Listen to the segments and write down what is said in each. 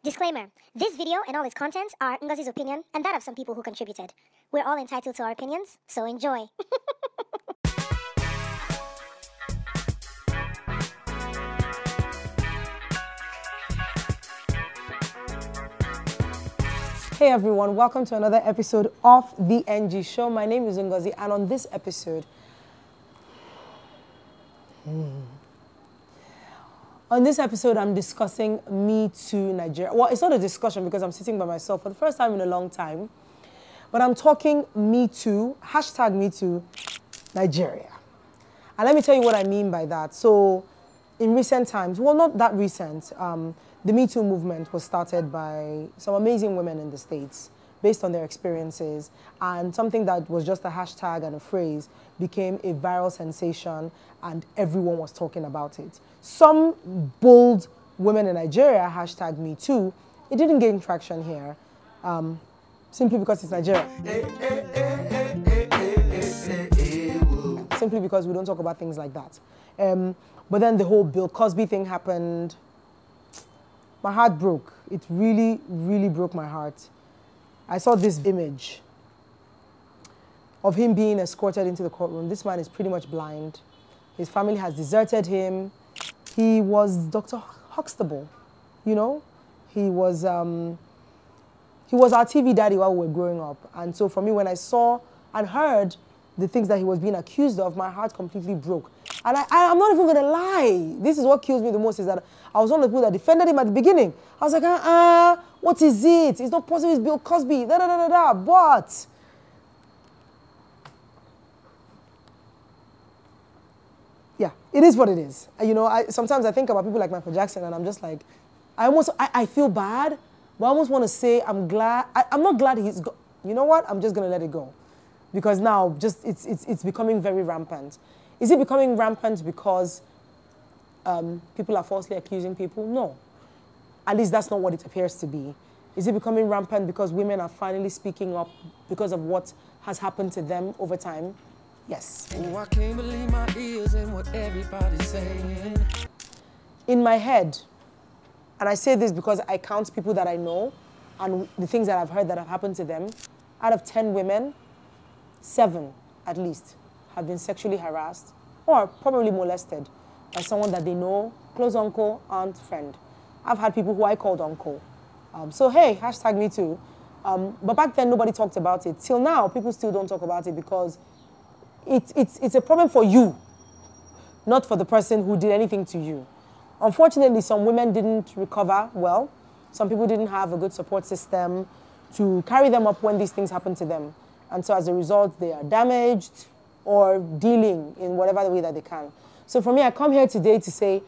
Disclaimer. This video and all its contents are Ngozi's opinion and that of some people who contributed. We're all entitled to our opinions, so enjoy. Hey everyone, welcome to another episode of The Ngee Show. My name is Ngozi, and on this episode, I'm discussing MeToo Nigeria. Well, it's not a discussion because I'm sitting by myself for the first time in a long time, but I'm talking MeToo, hashtag MeToo Nigeria. And let me tell you what I mean by that. So, in recent times, well, not that recent, the MeToo movement was started by some amazing women in the States based on their experiences, and something that was just a hashtag and a phrase became a viral sensation and everyone was talking about it. Some bold women in Nigeria, hashtag MeToo, it didn't gain traction here simply because it's Nigeria. Simply because we don't talk about things like that. But then the whole Bill Cosby thing happened. My heart broke. It really, really broke my heart. I saw this image of him being escorted into the courtroom. This man is pretty much blind. His family has deserted him. He was Dr. Huxtable, you know? He was our TV daddy while we were growing up. And so for me, when I saw and heard the things that he was being accused of, my heart completely broke. And I'm not even gonna lie. This is what kills me the most, is that I was one of the people that defended him at the beginning. I was like, what is it? It's not possible, it's Bill Cosby, but yeah, it is what it is. You know, sometimes I think about people like Michael Jackson and I'm just like, I feel bad, but I almost want to say I'm glad. I'm not glad he's go. You know what? I'm just gonna let it go, because now it's becoming very rampant. Is it becoming rampant because people are falsely accusing people? No. At least that's not what it appears to be. Is it becoming rampant because women are finally speaking up because of what has happened to them over time? Yes. Oh, I can't believe my ears and what everybody's saying. In my head, and I say this because I count people that I know and the things that I've heard that have happened to them, out of 10 women, 7 at least have been sexually harassed or probably molested by someone that they know, close uncle, aunt, friend. I've had people who I called uncle. So hey, hashtag me too. But back then nobody talked about it. Till now, people still don't talk about it because it's a problem for you, not for the person who did anything to you. Unfortunately, some women didn't recover well. Some people didn't have a good support system to carry them up when these things happen to them. And so as a result, they are damaged or dealing in whatever way that they can. So for me, I come here today to say,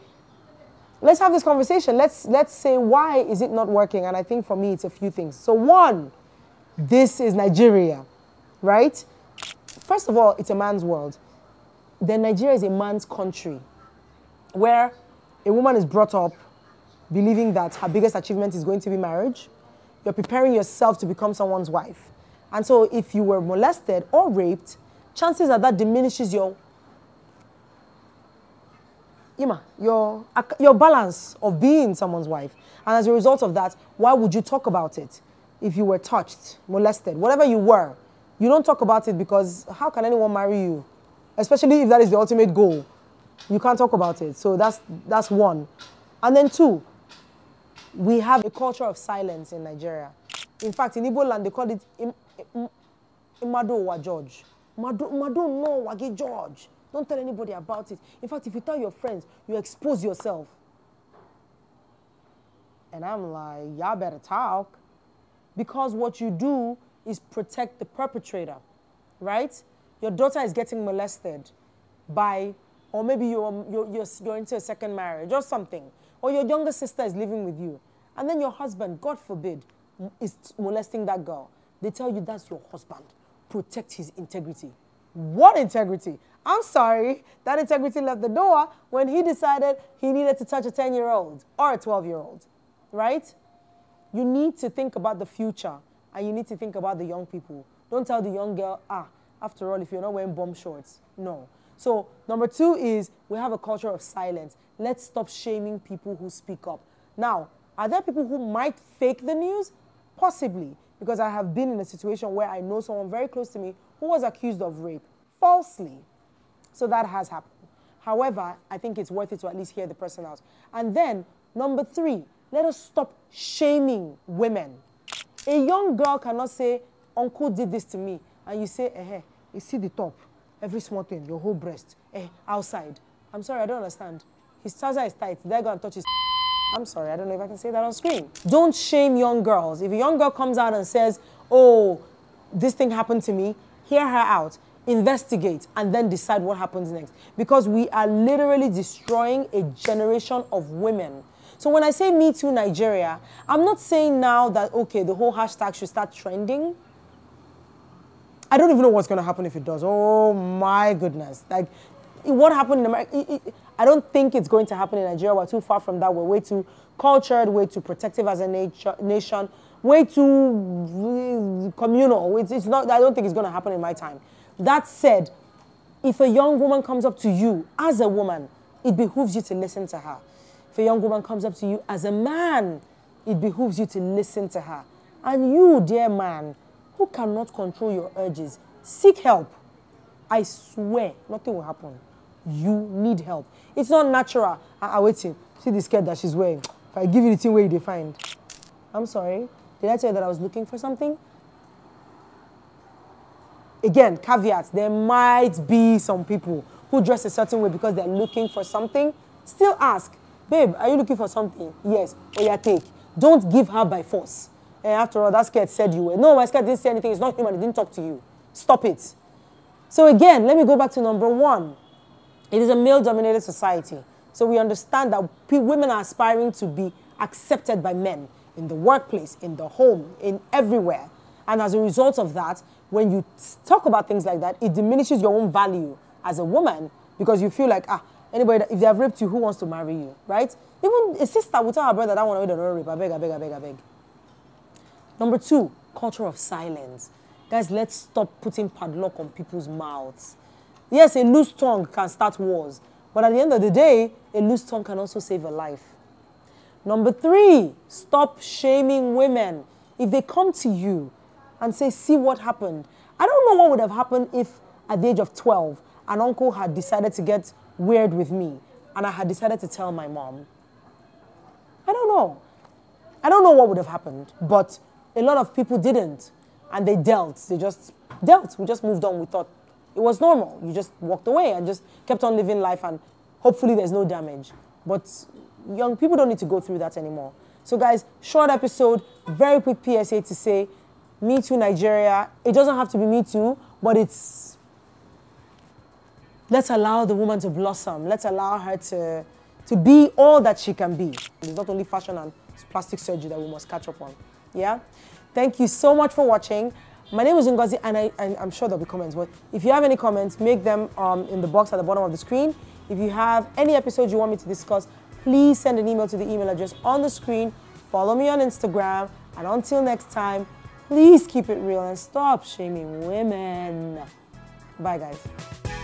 let's have this conversation. Let's say, why is it not working? And I think for me, it's a few things. So one, this is Nigeria, right? First of all, it's a man's world. Then Nigeria is a man's country where a woman is brought up believing that her biggest achievement is going to be marriage. You're preparing yourself to become someone's wife. And so if you were molested or raped, chances are that diminishes your balance of being someone's wife. And as a result of that, why would you talk about it if you were touched, molested, whatever you were? You don't talk about it because how can anyone marry you? Especially if that is the ultimate goal. You can't talk about it. So that's one. And then two, we have a culture of silence in Nigeria. In fact, in Igbo land, they call it Imado wa George. Mado no wage George. Don't tell anybody about it. In fact, if you tell your friends, you expose yourself. And I'm like, y'all better talk. Because what you do is protect the perpetrator, right? Your daughter is getting molested by, or maybe you're into a second marriage or something. Or your younger sister is living with you. And then your husband, God forbid, is molesting that girl. They tell you that's your husband. Protect his integrity. What integrity? I'm sorry, that integrity left the door when he decided he needed to touch a 10-year-old or a 12-year-old, right? You need to think about the future and you need to think about the young people. Don't tell the young girl, after all, if you're not wearing bomb shorts. No. So number two is we have a culture of silence. Let's stop shaming people who speak up. Now, Are there people who might fake the news? Possibly, because I have been in a situation where I know someone very close to me who was accused of rape falsely. So that has happened. However, I think it's worth it to at least hear the person out. And then, number 3, let us stop shaming women. A young girl cannot say, uncle did this to me, and you say, you see the top, every small thing, your whole breast, outside. I'm sorry, I don't understand. His trouser is tight, there go and touch his I'm sorry, I don't know if I can say that on screen. Don't shame young girls. If a young girl comes out and says, oh, this thing happened to me, hear her out, investigate, and then decide what happens next. Because we are literally destroying a generation of women. So when I say MeToo Nigeria, I'm not saying now that, okay, the whole hashtag should start trending. I don't even know what's going to happen if it does. Oh, my goodness. Like, what happened in America, I don't think it's going to happen in Nigeria. We're too far from that. We're way too cultured, way too protective as a nation, way too communal. It's not, I don't think it's going to happen in my time. That said, if a young woman comes up to you as a woman, it behooves you to listen to her. If a young woman comes up to you as a man, it behooves you to listen to her. And you, dear man, who cannot control your urges, seek help. I swear, nothing will happen. You need help. It's not natural. Waiting. See the skirt that she's wearing. If I give you the thing where you find. I'm sorry. Did I tell you that I was looking for something? Again, caveats. There might be some people who dress a certain way because they're looking for something. Still ask, babe, are you looking for something? Yes. Oh yeah, take. Don't give her by force. And after all, that skirt said you were. No, my skirt didn't say anything. It's not human. It didn't talk to you. Stop it. So again, let me go back to number 1. It is a male-dominated society. So we understand that women are aspiring to be accepted by men in the workplace, in the home, in everywhere. And as a result of that, when you talk about things like that, it diminishes your own value as a woman because you feel like, anybody, if they have raped you, who wants to marry you, right? Even a sister will tell her brother that one don't rape. I beg. Number 2, culture of silence. Guys, let's stop putting padlock on people's mouths. Yes, a loose tongue can start wars, but at the end of the day, a loose tongue can also save a life. Number 3, stop shaming women. If they come to you and say, see what happened. I don't know what would have happened if at the age of 12, an uncle had decided to get weird with me and I had decided to tell my mom. I don't know. I don't know what would have happened, but a lot of people didn't. And they dealt. They just dealt. We just moved on. We thought it was normal. You just walked away and just kept on living life and hopefully there's no damage. But young people don't need to go through that anymore. So guys, short episode, very quick PSA to say, MeToo Nigeria. It doesn't have to be MeToo, but it's, let's allow the woman to blossom. Let's allow her to be all that she can be. It's not only fashion and plastic surgery that we must catch up on. Yeah? Thank you so much for watching. My name is Ngozi, and I'm sure there'll be comments, but if you have any comments, make them in the box at the bottom of the screen. If you have any episodes you want me to discuss, please send an email to the email address on the screen. Follow me on Instagram, and until next time, please keep it real and stop shaming women. Bye, guys.